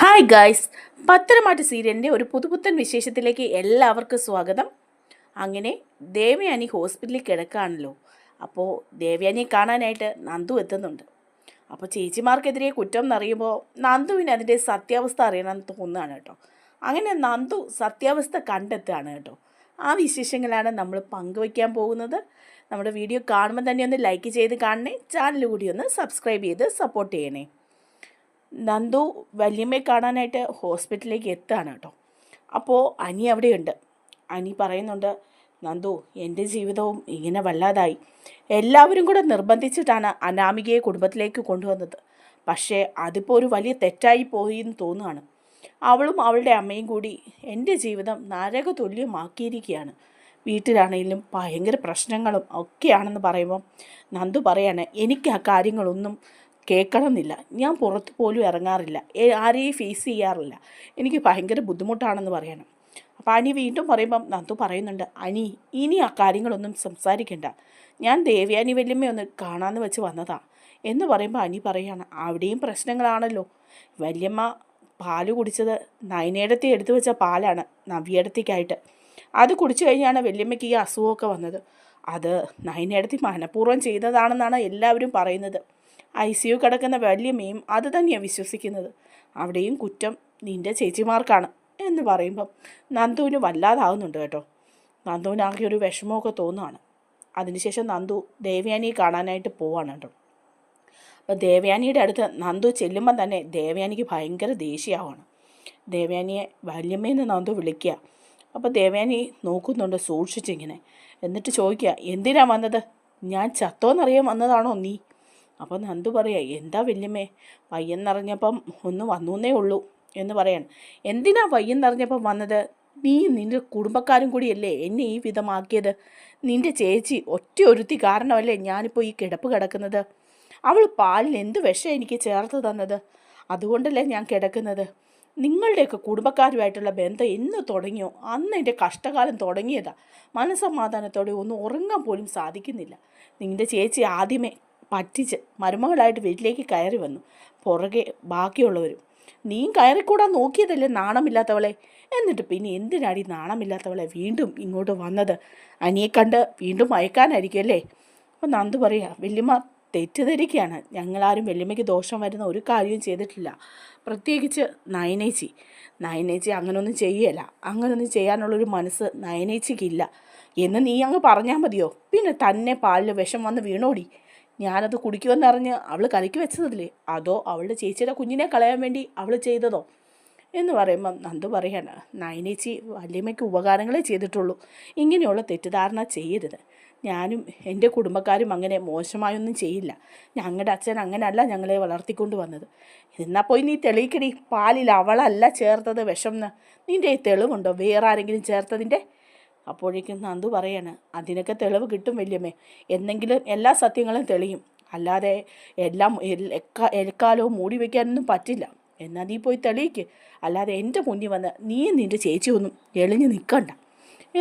Hi guys, Patharamattu സീരിയലിൻ്റെ ഒരു പുതുപുത്തൻ വിശേഷത്തിലേക്ക് എല്ലാവർക്കും സ്വാഗതം. അങ്ങനെ ദേവയാനി ഹോസ്പിറ്റലിൽ കിടക്കുകയാണല്ലോ. അപ്പോൾ ദേവയാനിയെ കാണാനായിട്ട് നന്ദു എത്തുന്നുണ്ട്. അപ്പോൾ ചേച്ചിമാർക്കെതിരെ കുറ്റം എന്നറിയുമ്പോൾ നന്ദുവിന് അതിൻ്റെ സത്യാവസ്ഥ അറിയണമെന്ന് തോന്നുകയാണ് കേട്ടോ. അങ്ങനെ നന്ദു സത്യാവസ്ഥ കണ്ടെത്തുകയാണ് കേട്ടോ. ആ വിശേഷങ്ങളാണ് നമ്മൾ പങ്കുവയ്ക്കാൻ പോകുന്നത്. നമ്മുടെ വീഡിയോ കാണുമ്പോൾ തന്നെ ഒന്ന് ലൈക്ക് ചെയ്ത് കാണണേ, ചാനൽ കൂടി ഒന്ന് സബ്സ്ക്രൈബ് ചെയ്ത് സപ്പോർട്ട് ചെയ്യണേ. നന്ദു വല്യമ്മയെ കാണാനായിട്ട് ഹോസ്പിറ്റലിലേക്ക് എത്തുകയാണ് കേട്ടോ. അപ്പോൾ അനി അവിടെയുണ്ട്. അനി പറയുന്നുണ്ട്, നന്ദു, എൻ്റെ ജീവിതവും ഇങ്ങനെ വല്ലാതായി. എല്ലാവരും കൂടെ നിർബന്ധിച്ചിട്ടാണ് അനാമികയെ കുടുംബത്തിലേക്ക് കൊണ്ടുവന്നത്. പക്ഷേ അതിപ്പോൾ ഒരു വലിയ തെറ്റായി പോയി എന്ന് തോന്നുകയാണ്. അവളും അവളുടെ അമ്മയും കൂടി എൻ്റെ ജീവിതം നരക തുല്യമാക്കിയിരിക്കുകയാണ്. വീട്ടിലാണെങ്കിലും ഭയങ്കര പ്രശ്നങ്ങളും ഒക്കെയാണെന്ന് പറയുമ്പം നന്ദു പറയാണ്, എനിക്ക് ആ കാര്യങ്ങളൊന്നും കേൾക്കണമെന്നില്ല. ഞാൻ പുറത്ത് പോലും ഇറങ്ങാറില്ല, ആരെയും ഫേസ് ചെയ്യാറില്ല. എനിക്ക് ഭയങ്കര ബുദ്ധിമുട്ടാണെന്ന് പറയണം. അപ്പോൾ അനി വീണ്ടും പറയുമ്പം നന്ദു പറയുന്നുണ്ട്, അനി ഇനി ആ കാര്യങ്ങളൊന്നും സംസാരിക്കണ്ട. ഞാൻ ദേവയാനി വല്യമ്മയൊന്ന് കാണാമെന്ന് വെച്ച് വന്നതാ എന്ന് പറയുമ്പോൾ അനി പറയാണ്, അവിടെയും പ്രശ്നങ്ങളാണല്ലോ. വല്യമ്മ പാല് കുടിച്ചത് നയനയിടത്തി എടുത്തു വെച്ച പാലാണ് നവ്യയിടത്തേക്കായിട്ട്. അത് കുടിച്ചു കഴിഞ്ഞാണ് വല്യമ്മയ്ക്ക് ഈ അസുഖമൊക്കെ വന്നത്. അത് നയനയിടത്തി മനഃപൂർവ്വം ചെയ്തതാണെന്നാണ് എല്ലാവരും പറയുന്നത്. ICU കിടക്കുന്ന വല്യമ്മയും അത് തന്നെയാണ് വിശ്വസിക്കുന്നത്. അവിടെയും കുറ്റം നിൻ്റെ ചേച്ചിമാർക്കാണ് എന്ന് പറയുമ്പം നന്ദുവിന് വല്ലാതാവുന്നുണ്ട് കേട്ടോ. നന്ദുവിനാകെ ഒരു വിഷമമൊക്കെ തോന്നുകയാണ്. അതിനുശേഷം നന്ദു ദേവയാനിയെ കാണാനായിട്ട് പോവാണ് കേട്ടോ. അപ്പോൾ ദേവയാനിയുടെ അടുത്ത് നന്ദു ചെല്ലുമ്പം തന്നെ ദേവയാനിക്ക് ഭയങ്കര ദേഷ്യമാവാണ്. ദേവയാനിയെ വല്യമ്മയെന്ന് നന്ദു വിളിക്കുക. അപ്പോൾ ദേവയാനി നോക്കുന്നുണ്ട് സൂക്ഷിച്ചിങ്ങനെ. എന്നിട്ട് ചോദിക്കുക, എന്തിനാ വന്നത്? ഞാൻ ചത്തോന്നറിയാൻ വന്നതാണോ നീ? അപ്പോൾ നന്ദു പറയാ, എന്താ വല്യമ്മേ, വയ്യെന്നറിഞ്ഞപ്പം ഒന്ന് വന്നേ ഉള്ളൂ എന്ന് പറയാൻ. എന്തിനാ വയ്യെന്നറിഞ്ഞപ്പം വന്നത്? നീ നിൻ്റെ കുടുംബക്കാരും കൂടിയല്ലേ എന്നെ ഈ വിധമാക്കിയത്. നിൻ്റെ ചേച്ചി ഒറ്റ ഒരുത്തി കാരണമല്ലേ ഞാനിപ്പോൾ ഈ കിടപ്പ് കിടക്കുന്നത്. അവൾ പാലിൽ എന്ത് വിഷം എനിക്ക് ചേർത്ത് തന്നത്. അതുകൊണ്ടല്ലേ ഞാൻ കിടക്കുന്നത്. നിങ്ങളുടെയൊക്കെ കുടുംബക്കാരുമായിട്ടുള്ള ബന്ധം എന്ന് തുടങ്ങിയോ അന്ന് എൻ്റെ കഷ്ടകാലം തുടങ്ങിയതാ. മനസ്സമാധാനത്തോടെ ഒന്ന് ഉറങ്ങാൻ പോലും സാധിക്കുന്നില്ല. നിൻ്റെ ചേച്ചി ആദ്യമേ പറ്റിച്ച് മരുമകളായിട്ട് വീട്ടിലേക്ക് കയറി വന്നു. പുറകെ ബാക്കിയുള്ളവരും. നീയും കയറിക്കൂടാൻ നോക്കിയതല്ലേ നാണമില്ലാത്തവളെ. എന്നിട്ട് പിന്നെ എന്തിനാടി നാണമില്ലാത്തവളെ വീണ്ടും ഇങ്ങോട്ട് വന്നത്? അനിയെ കണ്ട് വീണ്ടും മയക്കാനായിരിക്കും അല്ലേ? അപ്പോൾ നന്ദു പറയാ, വല്യമ്മ തെറ്റിദ്ധരിക്കുകയാണ്. ഞങ്ങളാരും വല്യമ്മയ്ക്ക് ദോഷം വരുന്ന ഒരു കാര്യവും ചെയ്തിട്ടില്ല. പ്രത്യേകിച്ച് നയനേച്ചി അങ്ങനൊന്നും ചെയ്യല. അങ്ങനൊന്നും ചെയ്യാനുള്ളൊരു മനസ്സ് നയനേച്ചിക്കില്ല എന്ന് നീ അങ്ങ് പറഞ്ഞാൽ മതിയോ? പിന്നെ തന്നെ പാലിൽ വിഷം വന്ന് വീണോടി. ഞാനത് കുടിക്കുമെന്നറിഞ്ഞ് അവൾ കലക്കി വെച്ചതല്ലേ? അതോ അവളുടെ ചേച്ചിയുടെ കുഞ്ഞിനെ കളയാൻ വേണ്ടി അവൾ ചെയ്തതോ എന്ന് പറയുമ്പം നന്ദു പറയാണ്, നയനേച്ചി വല്യമ്മയ്ക്ക് ഉപകാരങ്ങളെ ചെയ്തിട്ടുള്ളൂ. ഇങ്ങനെയുള്ള തെറ്റിദ്ധാരണ ചെയ്യരുത്. ഞാനും എൻ്റെ കുടുംബക്കാരും അങ്ങനെ മോശമായൊന്നും ചെയ്യില്ല. ഞങ്ങളുടെ അച്ഛൻ അങ്ങനെയല്ല ഞങ്ങളെ വളർത്തിക്കൊണ്ട് വന്നത്. എന്നാൽ പോയി നീ തെളിയിക്കടി, പാലിൽ അവളല്ല ചേർത്തത് വിഷം എന്ന്. നിൻ്റെ ഈ തെളിവുണ്ടോ വേറെ ആരെങ്കിലും ചേർത്തതിൻ്റെ? അപ്പോഴേക്കും നന്ദു പറയാണ്, അതിനൊക്കെ തെളിവ് കിട്ടും വല്യമ്മേ. എന്തെങ്കിലും എല്ലാ സത്യങ്ങളും തെളിയും. അല്ലാതെ എല്ലാം എക്കാലവും മൂടി വയ്ക്കാനൊന്നും പറ്റില്ല. എന്നാൽ നീ പോയി തെളിയിക്ക്. അല്ലാതെ എൻ്റെ മുന്നിൽ വന്ന് നീ നിൻ്റെ ചേച്ചിയൊന്നും എളിഞ്ഞ് നിൽക്കണ്ട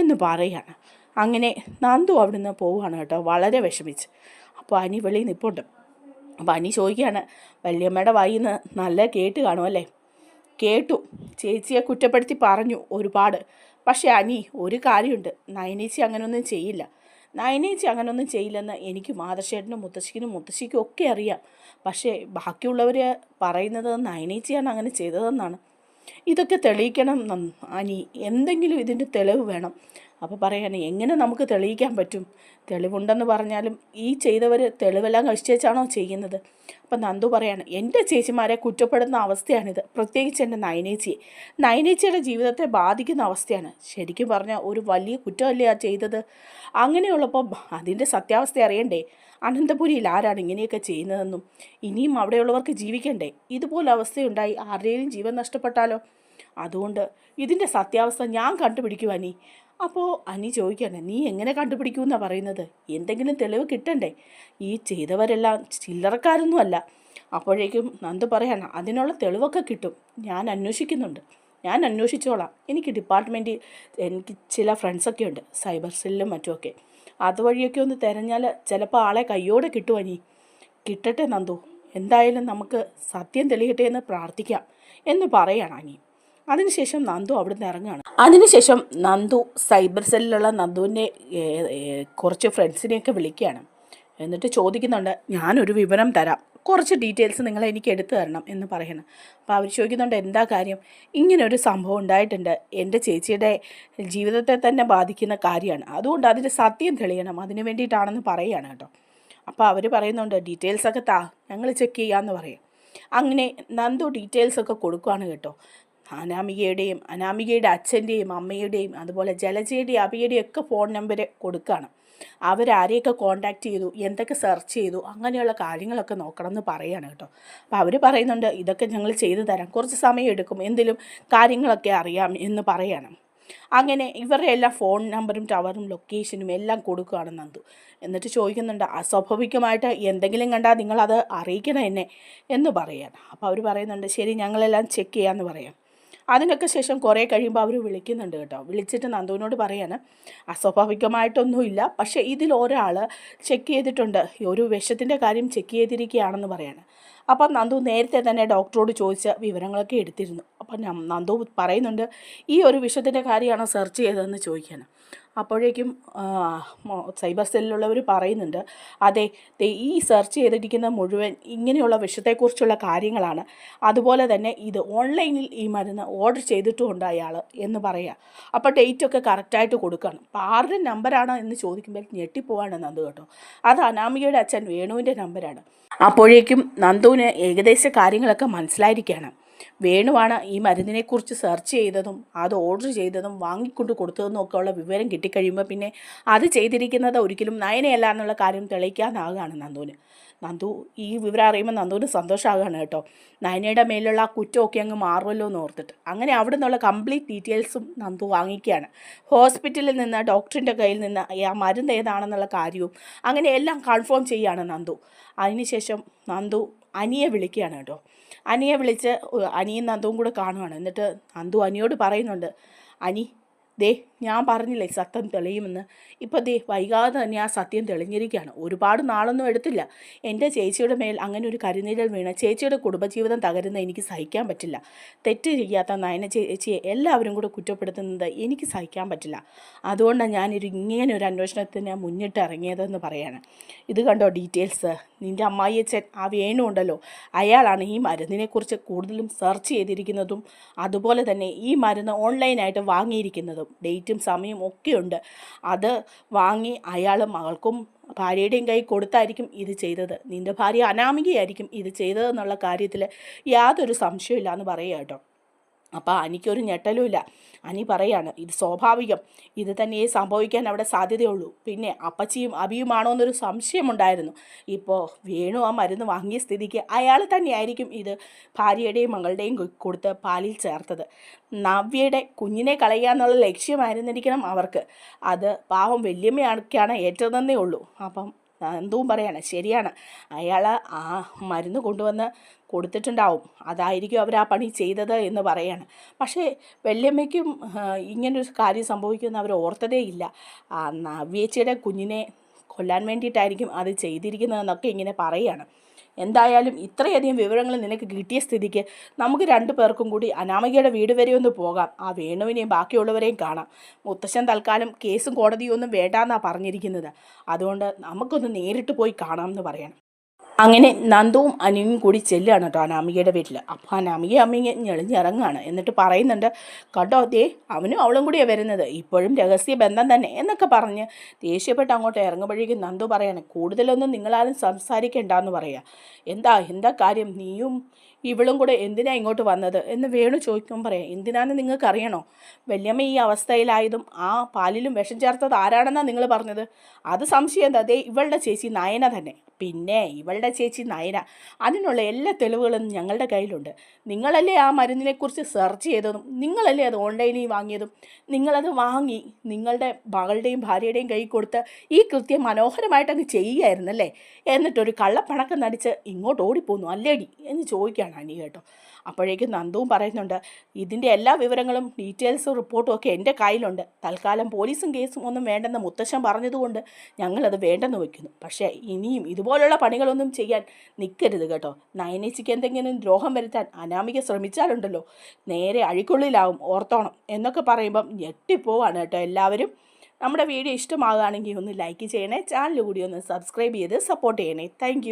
എന്ന് പറയാണ്. അങ്ങനെ നന്ദു അവിടുന്ന് പോവുകയാണ് കേട്ടോ, വളരെ വിഷമിച്ച്. അപ്പോൾ അനി വെളിയിൽ നിൽപ്പുണ്ട്. അപ്പോൾ അനി ചോദിക്കുകയാണ്, വല്യമ്മയുടെ വായിൽ നിന്ന് നല്ല കേട്ട് കാണുമല്ലേ? കേട്ടു, ചേച്ചിയെ കുറ്റപ്പെടുത്തി പറഞ്ഞു ഒരുപാട്. പക്ഷേ അനി, ഒരു കാര്യമുണ്ട്, നയനേച്ചി അങ്ങനെയൊന്നും ചെയ്യില്ല. നയനേച്ചി അങ്ങനെയൊന്നും ചെയ്യില്ലെന്ന് എനിക്ക് മാതർശേട്ടനും മുത്തശ്ശിക്കും ഒക്കെ അറിയാം. പക്ഷേ ബാക്കിയുള്ളവർ പറയുന്നത് നയനേച്ചിയാണ് അങ്ങനെ ചെയ്തതെന്നാണ്. ഇതൊക്കെ തെളിയിക്കണം അനി, എന്തെങ്കിലും ഇതിൻ്റെ തെളിവ് വേണം. അപ്പോൾ പറയാണ്, എങ്ങനെ നമുക്ക് തെളിയിക്കാൻ പറ്റും? തെളിവുണ്ടെന്ന് പറഞ്ഞാലും ഈ ചെയ്തവർ തെളിവെല്ലാം കഴിച്ചേച്ചാണോ ചെയ്യുന്നത്? അപ്പം നന്ദു പറയാണ്, എൻ്റെ ചേച്ചിമാരെ കുറ്റപ്പെടുന്ന അവസ്ഥയാണിത്. പ്രത്യേകിച്ച് എൻ്റെ നയനേച്ചിയുടെ ജീവിതത്തെ ബാധിക്കുന്ന അവസ്ഥയാണ്. ശരിക്കും പറഞ്ഞാൽ ഒരു വലിയ കുറ്റമല്ലേ ആ ചെയ്തത്. അങ്ങനെയുള്ളപ്പോൾ അതിൻ്റെ സത്യാവസ്ഥ അറിയണ്ടേ? അനന്തപുരിയിൽ ആരാണ് ഇങ്ങനെയൊക്കെ ചെയ്യുന്നതെന്നും ഇനിയും അവിടെയുള്ളവർക്ക് ജീവിക്കണ്ടേ? ഇതുപോലെ അവസ്ഥയുണ്ടായി ആരുടെയും ജീവൻ നഷ്ടപ്പെട്ടാലോ? അതുകൊണ്ട് ഇതിൻ്റെ സത്യാവസ്ഥ ഞാൻ കണ്ടുപിടിക്കുവാ നീ. അപ്പോൾ അനി ചോദിക്കുകയാണ്, നീ എങ്ങനെ കണ്ടുപിടിക്കുമെന്നാണ് പറയുന്നത്? എന്തെങ്കിലും തെളിവ് കിട്ടണ്ടേ? ഈ ചെയ്തവരെല്ലാം ചില്ലറക്കാരൊന്നുമല്ല. അപ്പോഴേക്കും നന്ദു പറയാണ്, അതിനുള്ള തെളിവൊക്കെ കിട്ടും. ഞാൻ അന്വേഷിച്ചോളാം. എനിക്ക് ഡിപ്പാർട്ട്മെൻറ്റിൽ എനിക്ക് ചില ഫ്രണ്ട്സൊക്കെ ഉണ്ട്, സൈബർ സെല്ലും മറ്റുമൊക്കെ. അതുവഴിയൊക്കെ ഒന്ന് തിരഞ്ഞാൽ ചിലപ്പോൾ ആളെ കയ്യോടെ കിട്ടുമോ? നീ കിട്ടട്ടെ നന്ദു, എന്തായാലും നമുക്ക് സത്യം തെളിയട്ടെ എന്ന് പ്രാർത്ഥിക്കാം. എന്ന് പറയുകയാണ് അനി. അതിനുശേഷം നന്ദു അവിടുന്ന് ഇറങ്ങുകയാണ്. അതിനുശേഷം നന്ദു സൈബർ സെല്ലിലുള്ള നന്ദുവിൻ്റെ കുറച്ച് ഫ്രണ്ട്സിനെയൊക്കെ വിളിക്കുകയാണ്. എന്നിട്ട് ചോദിക്കുന്നുണ്ട്, ഞാനൊരു വിവരം തരാം, കുറച്ച് ഡീറ്റെയിൽസ് നിങ്ങൾ എനിക്ക് എടുത്തു തരണം എന്ന് പറയണം. അപ്പോൾ അവർ ചോദിക്കുന്നുണ്ട്, എന്താ കാര്യം? ഇങ്ങനൊരു സംഭവം ഉണ്ടായിട്ടുണ്ട്, എൻ്റെ ചേച്ചിയുടെ ജീവിതത്തെ തന്നെ ബാധിക്കുന്ന കാര്യമാണ്, അതുകൊണ്ട് അതിൻ്റെ സത്യം തെളിയണം, അതിന് വേണ്ടിയിട്ടാണെന്ന് പറയുകയാണ് കേട്ടോ. അപ്പോൾ അവർ പറയുന്നുണ്ട്, ഡീറ്റെയിൽസൊക്കെ ഞങ്ങൾ ചെക്ക് ചെയ്യാമെന്ന് പറയും. അങ്ങനെ നന്ദു ഡീറ്റെയിൽസൊക്കെ കൊടുക്കുകയാണ് കേട്ടോ. അനാമികയുടെ അച്ഛൻ്റെയും അമ്മയുടെയും അതുപോലെ ജലജയുടെയും അഭിയുടെയും ഒക്കെ ഫോൺ നമ്പർ കൊടുക്കുകയാണ്. അവരാരെയൊക്കെ കോൺടാക്റ്റ് ചെയ്തു, എന്തൊക്കെ സെർച്ച് ചെയ്തു, അങ്ങനെയുള്ള കാര്യങ്ങളൊക്കെ നോക്കണം എന്ന് പറയുകയാണ് കേട്ടോ. അപ്പോൾ അവർ പറയുന്നുണ്ട്, ഇതൊക്കെ ഞങ്ങൾ ചെയ്തു തരാം, കുറച്ച് സമയം എടുക്കും, എന്തെങ്കിലും കാര്യങ്ങളൊക്കെ അറിയാം എന്ന് പറയണം. അങ്ങനെ ഇവരുടെ എല്ലാ ഫോൺ നമ്പറും ടവറും ലൊക്കേഷനും എല്ലാം കൊടുക്കുകയാണ് നന്ദു. എന്നിട്ട് ചോദിക്കുന്നുണ്ട്, അസ്വാഭാവികമായിട്ട് എന്തെങ്കിലും കണ്ടാൽ നിങ്ങളത് അറിയിക്കണം എന്നെ എന്ന് പറയാണ്. അപ്പോൾ അവർ പറയുന്നുണ്ട്, ശരി, ഞങ്ങളെല്ലാം ചെക്ക് ചെയ്യാമെന്ന് പറയാം. അതിനൊക്കെ ശേഷം കുറേ കഴിയുമ്പോൾ അവർ വിളിക്കുന്നുണ്ട് കേട്ടോ. വിളിച്ചിട്ട് നന്ദുവിനോട് പറയാണ്, അസ്വാഭാവികമായിട്ടൊന്നുമില്ല, പക്ഷേ ഇതിൽ ഒരാൾ ചെക്ക് ചെയ്തിട്ടുണ്ട്, ഒരു വിഷത്തിൻ്റെ കാര്യം ചെക്ക് ചെയ്തിരിക്കുകയാണെന്ന് പറയാണ്. അപ്പം നന്ദു നേരത്തെ തന്നെ ഡോക്ടറോട് ചോദിച്ച വിവരങ്ങളൊക്കെ എടുത്തിരുന്നു. അപ്പം നന്ദു പറയുന്നുണ്ട്, ഈ ഒരു വിഷത്തിൻ്റെ കാര്യമാണോ സെർച്ച് ചെയ്തതെന്ന് ചോദിക്കാണ്. അപ്പോഴേക്കും സൈബർ സെല്ലിലുള്ളവർ പറയുന്നുണ്ട്, അതെ, ഈ സെർച്ച് ചെയ്തിരിക്കുന്ന മുഴുവൻ ഇങ്ങനെയുള്ള വിഷയത്തെക്കുറിച്ചുള്ള കാര്യങ്ങളാണ്. അതുപോലെ തന്നെ ഇത് ഓൺലൈനിൽ ഈ മരുന്ന് ഓർഡർ ചെയ്തിട്ടുമുണ്ട് അയാൾ എന്ന് പറയുക. അപ്പോൾ ഡേറ്റൊക്കെ കറക്റ്റായിട്ട് കൊടുക്കണം. അപ്പോൾ ആരുടെ നമ്പറാണ് എന്ന് ചോദിക്കുമ്പോൾ ഞെട്ടിപ്പോവാണ് നന്ദു കേട്ടോ. അത് അനാമികയുടെ അച്ഛൻ വേണുവിൻ്റെ നമ്പറാണ്. അപ്പോഴേക്കും നന്ദുവിന് ഏകദേശ കാര്യങ്ങളൊക്കെ മനസ്സിലായിരിക്കുകയാണ്. വേണുവാണ് ഈ മരുന്നിനെക്കുറിച്ച് സെർച്ച് ചെയ്തതും അത് ഓർഡർ ചെയ്തതും വാങ്ങിക്കൊണ്ട് കൊടുത്തതെന്നും ഒക്കെ ഉള്ള വിവരം കിട്ടിക്കഴിയുമ്പോൾ പിന്നെ അത് ചെയ്തിരിക്കുന്നത് ഒരിക്കലും നയനയല്ല എന്നുള്ള കാര്യം തെളിയിക്കാനാകുകയാണ് നന്ദുവിന്. നന്ദു ഈ വിവരം അറിയുമ്പോൾ നന്ദുവിന് സന്തോഷമാകുകയാണ് കേട്ടോ. നയനയുടെ മേലുള്ള ആ കുറ്റമൊക്കെ അങ്ങ് മാറുമല്ലോ എന്ന് ഓർത്തിട്ട്. അങ്ങനെ അവിടെ നിന്നുള്ള കംപ്ലീറ്റ് ഡീറ്റെയിൽസും നന്ദു വാങ്ങിക്കുകയാണ്. ഹോസ്പിറ്റലിൽ നിന്ന് ഡോക്ടറിൻ്റെ കയ്യിൽ നിന്ന് ആ മരുന്ന് ഏതാണെന്നുള്ള കാര്യവും അങ്ങനെ എല്ലാം കൺഫേം ചെയ്യുകയാണ് നന്ദു. അതിനുശേഷം നന്ദു അനിയെ വിളിക്കുകയാണ് കേട്ടോ. അനിയെ വിളിച്ച് അനിയും നന്ദുവും കൂടെ കാണുകയാണ്. എന്നിട്ട് നന്ദു അനിയോട് പറയുന്നുണ്ട്, അനി, ദേ ഞാൻ പറഞ്ഞില്ലേ സത്യം തെളിയുമെന്ന്, ഇപ്പോൾ ദേ വൈകാതെ തന്നെ ആ സത്യം തെളിഞ്ഞിരിക്കുകയാണ്. ഒരുപാട് നാളൊന്നും എടുത്തില്ല. എൻ്റെ ചേച്ചിയുടെ മേൽ അങ്ങനെ ഒരു കരിനിഴൽ വീണ് ചേച്ചിയുടെ കുടുംബജീവിതം തകരുന്ന എനിക്ക് സഹിക്കാൻ പറ്റില്ല. തെറ്റ് ചെയ്യാത്ത നയന ചേച്ചിയെ എല്ലാവരും കൂടെ കുറ്റപ്പെടുത്തുന്നത് എനിക്ക് സഹിക്കാൻ പറ്റില്ല. അതുകൊണ്ടാണ് ഇങ്ങനെ ഒരു അന്വേഷണത്തിന് മുന്നിട്ട് ഇറങ്ങിയതെന്ന് പറയാണ്. ഇത് കണ്ടോ ഡീറ്റെയിൽസ്? നിൻ്റെ അമ്മായിയച്ഛൻ ആ വേണു ഉണ്ടല്ലോ, അയാളാണ് ഈ മരുന്നിനെക്കുറിച്ച് കൂടുതലും സെർച്ച് ചെയ്തിരിക്കുന്നതും അതുപോലെ തന്നെ ഈ മരുന്ന് ഓൺലൈനായിട്ട് വാങ്ങിയിരിക്കുന്നതും ഡേറ്റും സമയവും ഒക്കെയുണ്ട്. അത് വാങ്ങി അയാൾ മകൾക്കും ഭാര്യയുടെയും കൈ കൊടുത്തായിരിക്കും ഇത് ചെയ്തത്. നിൻ്റെ ഭാര്യ അനാമികയായിരിക്കും ഇത് ചെയ്തതെന്നുള്ള കാര്യത്തിൽ യാതൊരു സംശയമില്ല എന്ന് പറയുക കേട്ടോ. അപ്പോൾ എനിക്കൊരു ഞെട്ടലുമില്ല. അനി പറയാണ്, ഇത് സ്വാഭാവികം, ഇത് തന്നെയേ സംഭവിക്കാൻ അവിടെ സാധ്യതയുള്ളൂ. പിന്നെ അപ്പച്ചിയും അബിയുമാണോ എന്നൊരു സംശയമുണ്ടായിരുന്നു. ഇപ്പോൾ വേണു ആ മരുന്ന് വാങ്ങിയ സ്ഥിതിക്ക് അയാൾ തന്നെയായിരിക്കും ഇത് ഭാര്യയുടെയും മകളുടെയും കൊടുത്ത് പാലിൽ ചേർത്തത്. നവ്യയുടെ കുഞ്ഞിനെ കളയുക എന്നുള്ള ലക്ഷ്യമായിരുന്നിരിക്കണം അവർക്ക്. അത് പാവം വല്യമ്മയാണൊക്കെയാണ് ഏറ്റതെന്നേ ഉള്ളൂ. അപ്പം എന്തും പറയാണ്, ശരിയാണ്, അയാൾ ആ മരുന്ന് കൊണ്ടുവന്ന് കൊടുത്തിട്ടുണ്ടാവും, അതായിരിക്കും അവർ ആ പണി ചെയ്തത് എന്ന് പറയാണ്. പക്ഷേ വല്യമ്മയ്ക്കും ഇങ്ങനൊരു കാര്യം സംഭവിക്കുമെന്ന് അവർ ഓർത്തതേ ഇല്ല. നവ്യേച്ചിയുടെ കുഞ്ഞിനെ കൊല്ലാൻ വേണ്ടിയിട്ടായിരിക്കും അത് ചെയ്തിരിക്കുന്നതെന്നൊക്കെ ഇങ്ങനെ പറയുകയാണ്. എന്തായാലും ഇത്രയധികം വിവരങ്ങൾ നിനക്ക് കിട്ടിയ സ്ഥിതിക്ക് നമുക്ക് 2 പേർക്കും കൂടി അനാമികയുടെ വീട് വരെ ഒന്ന് പോകാം, ആ വേണുവിനെയും ബാക്കിയുള്ളവരെയും കാണാം. മുത്തശ്ശൻ തൽക്കാലം കേസും കോടതിയും ഒന്നും വേണ്ടാന്നാണ് പറഞ്ഞിരിക്കുന്നത്, അതുകൊണ്ട് നമുക്കൊന്ന് നേരിട്ട് പോയി കാണാമെന്ന് പറയണം. അങ്ങനെ നന്ദുവും അനിയും കൂടി ചെല്ലുകയാണ് കേട്ടോ അനാമികയുടെ വീട്ടിൽ. അപ്പോൾ അനാമിക ഞെളിഞ്ഞിറങ്ങുകയാണ്. എന്നിട്ട് പറയുന്നുണ്ട്, കണ്ടോ ദേ അവനും അവളും കൂടിയാണ് വരുന്നത്, ഇപ്പോഴും രഹസ്യ ബന്ധം തന്നെ എന്നൊക്കെ പറഞ്ഞ് ദേഷ്യപ്പെട്ട് അങ്ങോട്ട് ഇറങ്ങുമ്പോഴേക്കും നന്ദു പറയാണ്, കൂടുതലൊന്നും നിങ്ങളാരും സംസാരിക്കേണ്ടെന്ന് പറയുക. എന്താ കാര്യം, നീയും ഇവളും കൂടെ എന്തിനാണ് ഇങ്ങോട്ട് വന്നത് എന്ന് വേണു ചോദിക്കുമ്പോൾ പറയാം, എന്തിനാണെന്ന് നിങ്ങൾക്ക് അറിയണോ? വല്യമ്മ ഈ അവസ്ഥയിലായതും ആ പാലിലും വിഷം ചേർത്തത് ആരാണെന്നാണ് നിങ്ങൾ പറഞ്ഞത്? അത് സംശയം എന്താ, അതേ ഇവളുടെ ചേച്ചി നയന തന്നെ. പിന്നെ ഇവളുടെ ചേച്ചി നയന, അതിനുള്ള എല്ലാ തെളിവുകളും ഞങ്ങളുടെ കയ്യിലുണ്ട്. നിങ്ങളല്ലേ ആ മരുന്നിനെക്കുറിച്ച് സെർച്ച് ചെയ്തതും, നിങ്ങളല്ലേ അത് ഓൺലൈനിൽ വാങ്ങിയതും. നിങ്ങളത് വാങ്ങി നിങ്ങളുടെ മകളുടെയും ഭാര്യയുടെയും കൈ കൊടുത്ത് ഈ കൃത്യം മനോഹരമായിട്ട് അങ്ങ് ചെയ്യുകയായിരുന്നല്ലേ? എന്നിട്ടൊരു കള്ളപ്പണക്കം നടിച്ച് ഇങ്ങോട്ട് ഓടിപ്പോന്നു അല്ലേടി എന്ന് ചോദിക്കുകയാണ് ഇരിക്കുകയാണ് അനി കേട്ടോ. അപ്പോഴേക്കും നന്ദുവും പറയുന്നുണ്ട്, ഇതിൻ്റെ എല്ലാ വിവരങ്ങളും ഡീറ്റെയിൽസും റിപ്പോർട്ടും ഒക്കെ എൻ്റെ കയ്യിലുണ്ട്. തൽക്കാലം പോലീസും കേസും ഒന്നും വേണ്ടെന്ന് മുത്തശ്ശൻ പറഞ്ഞതുകൊണ്ട് ഞങ്ങളത് വേണ്ടെന്ന് വയ്ക്കുന്നു. പക്ഷേ ഇനിയും ഇതുപോലുള്ള പണികളൊന്നും ചെയ്യാൻ നിൽക്കരുത് കേട്ടോ. നയനേച്ചിക്ക് എന്തെങ്കിലും ദ്രോഹം വരുത്താൻ അനാമിക ശ്രമിച്ചാലുണ്ടല്ലോ, നേരെ അഴിക്കുള്ളിലാവും, ഓർത്തോണം എന്നൊക്കെ പറയുമ്പം ഞെട്ടിപ്പോവാണ് കേട്ടോ എല്ലാവരും. നമ്മുടെ വീഡിയോ ഇഷ്ടമാകുകയാണെങ്കിൽ ഒന്ന് ലൈക്ക് ചെയ്യണേ, ചാനൽ കൂടി ഒന്ന് സബ്സ്ക്രൈബ് ചെയ്ത് സപ്പോർട്ട് ചെയ്യണേ. താങ്ക്